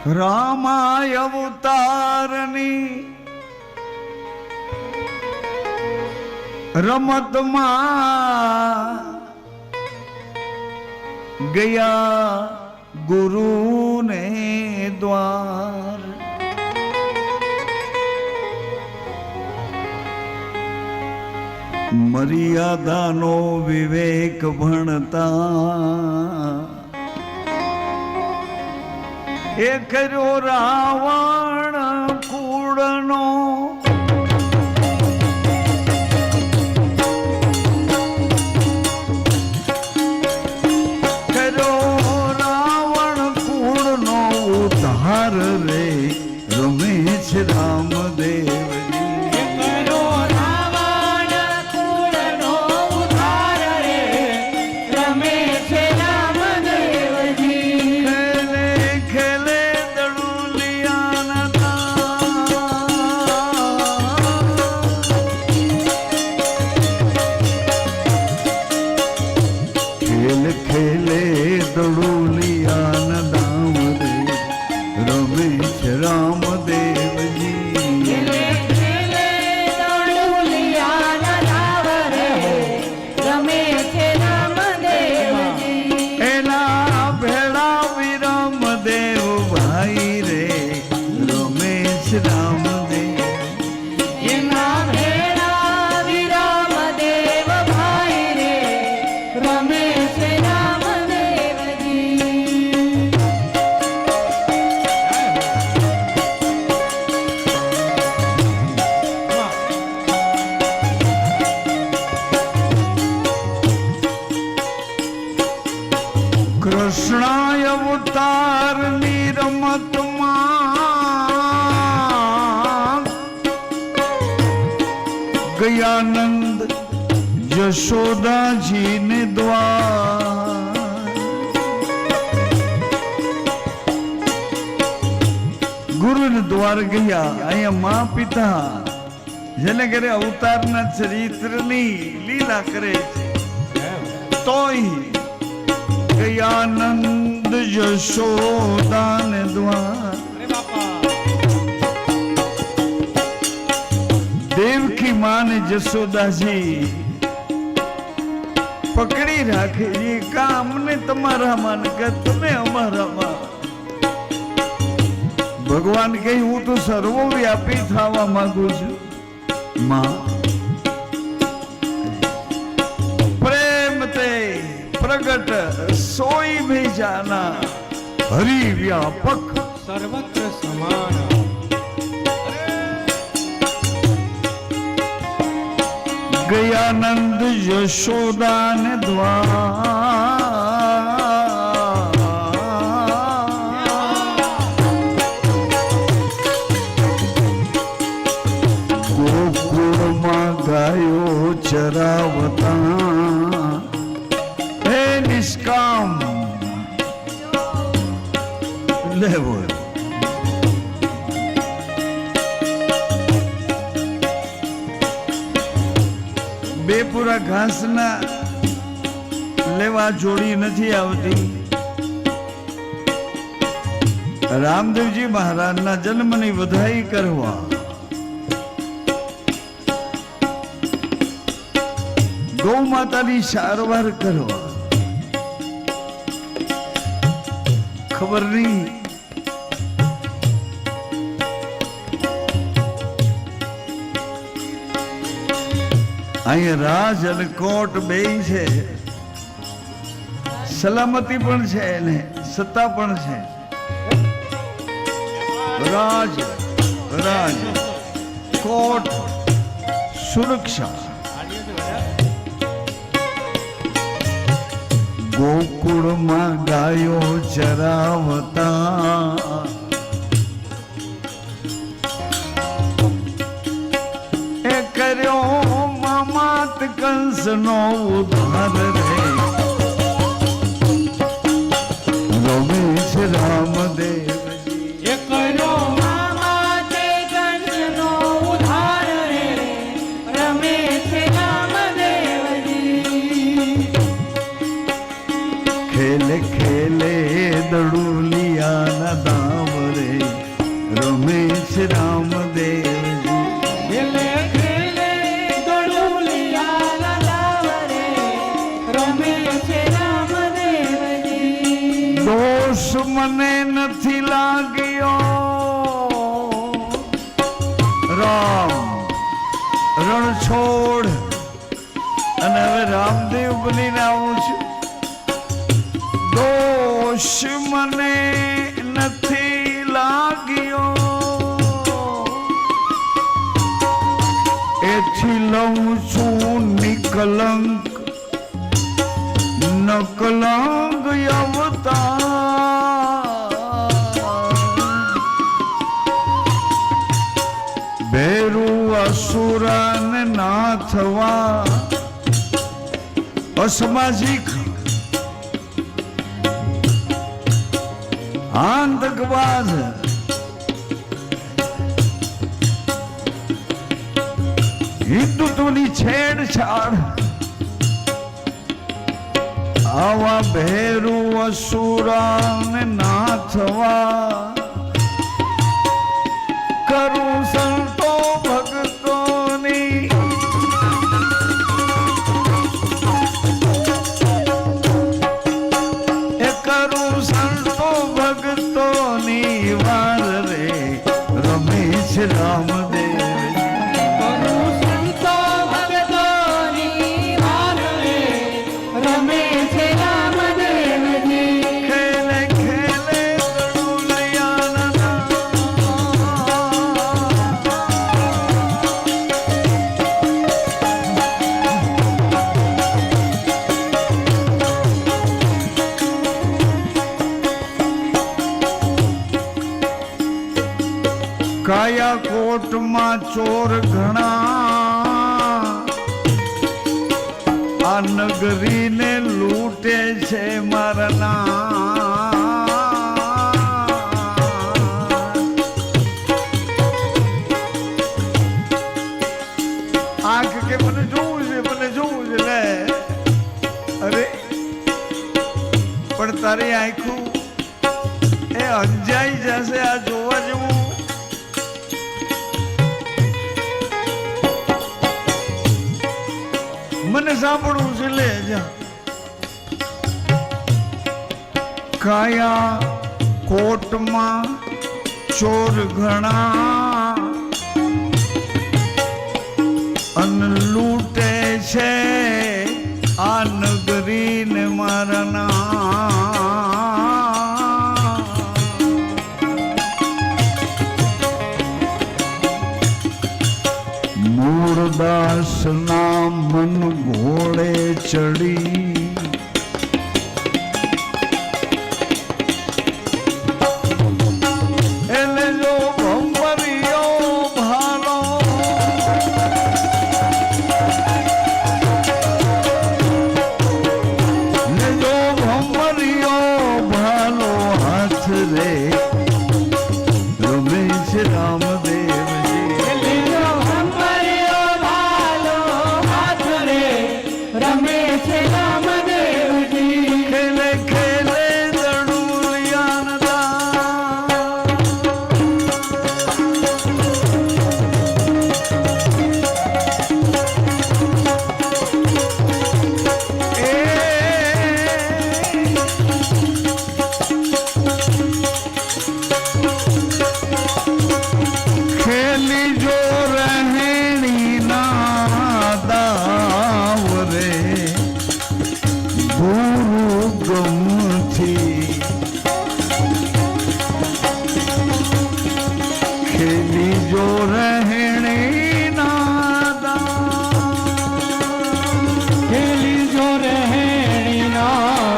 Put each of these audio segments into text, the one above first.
રામાય અવતારની રમતમાં ગયા ગુરુને દ્વાર મર્યાદાનો વિવેક ભણતા એ કર્યો રાવણ કુળનો રે રમેશ રામદેવજી કરો રાવણ કુળનો ઉદ્ધાર રે રમેશ રામદેવજી ખેલે ખેલે દડુલિયાના ખેલ ખેલે દડુલિયાના રમેશ રામદેવજી ખેલે ખેલે દડુલિયાના રાવ રે રમેશ રામદેવજી એના ભેળા વિરમદેવ ભાઈ રે રમેશ રામદેવ એના ભેળા વિરમદેવ ભાઈ રે રમેશ રામદેવજી કૃષ્ણાય અવતારની રમતમાં ગયાનંદ યશોદાજીને દ્વાર ગુરુને દ્વાર ગયા. અહીંયા મા પિતા જેને ઘરે અવતારના ચરિત્રની લીલા કરે છે તોય ગયાનંદ યશોદાન દ્વાર દેવકી માને જશોદાજી પકડી રાખે એ કામને તમારા માન કે તમે અમારામાં. ભગવાન કહે હું તો સર્વવ્યાપી થવા માંગુ છું. માં પ્રેમ તે પ્રગટ સોઈ ભી જાના હરિ વ્યાપક સર્વત્ર સમાન ગયાનંદ યશોદાન દ્વાર ગોકુળમાં ગાયો ચરાવતા હે નિષ્કામ લેવો બે પૂરા ઘાસના લેવા જોડી નથી આવતી. રામદેવજી મહારાજના જન્મની વધાઈ કરવા ગૌ માતાની સારવાર કરવા ખબર નહીં અહીંયા રાજ અને કોટ બે છે, સલામતી પણ છે ને સત્તા પણ છે. રાજ રાજ કોટ સુરક્ષા. ગોકુળમાં ગાયો ચરાવતા એ કર્યો મામાત કંસનો ઉદ્ધાર રે રમેશ રામદેવજી એ કર્યો મામા તે કંસનો ઉદ્ધાર રે રમેશ રામદેવજી ખેલે ખેલે દડુલિયા ડોલિયાના દાવ રે રમે છે રામદેવજી. ખેલે ખેલે દોડુલિયા લાવ રે રમે છે રામદેવજી. દોષ મને નથી લાગ્યો રામ રણ છોડ અને હવે રામદેવ બનીને આવું છું. દોષ મને નથી લાગ્યો એથી લઉં છું નિકલંક નકલંક અવતાર. ભેરુ અસુરને ના થવા અસામાજિક આતંકવાદ હિન્દુત્વની છેડછાડ આવા ભેરુ અસુરાને ના થવા કરું સંતો ભક્તોની એ કરું સંતો ભક્તોની વાર રે રમે છે રામદેવજી. કરું સંતો ભક્તોની વાર રે રમે છે રામદેવજી. ખેલે ખેલે દોલિયાના દાવ. કાયા કોટમાં ચોર ઘણા આ નગરીને લૂંટે છે મારના. આંખ કે મને જોવું છે મને જોવું છે લે અરે પણ તારી આંખું એ અંજાઈ જશે આ જોવા જેવું. મને સાંભળવું છે લે જા. કાયા કોટમાં ચોર ઘણા અન લૂંટે છે આ નગરીને મારના. મૂળદાસ ના મન ઘોડે ચડી એને જો ભંભરિયો ભાલો ને જો ભંભરિયો ભાલો હાથ રે રમે છે રામદેવજી. લીલો હંપરિયો ભાલો હાથ રે રમે છે રામદેવજી. ખેલે ખેલે દડુલિયાના દાવ. ખેલી જો રહેણી ના દાવ રે ગુરુ ગમથી ખેલી જો રહેણી ના દાવ. ખેલી જો રહેણીના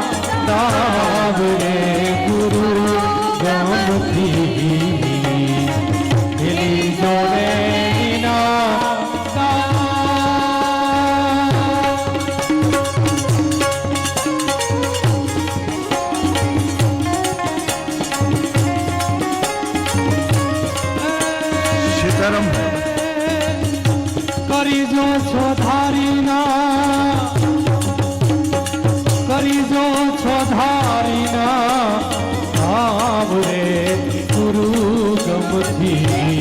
દાવ રે ગુરુ ગમથી. ખેલી જો રહેણીના દાવ. સીતારામભાઈ કરી જો છો ધારીના કરી જો છો ધારીના ભાવ સુખી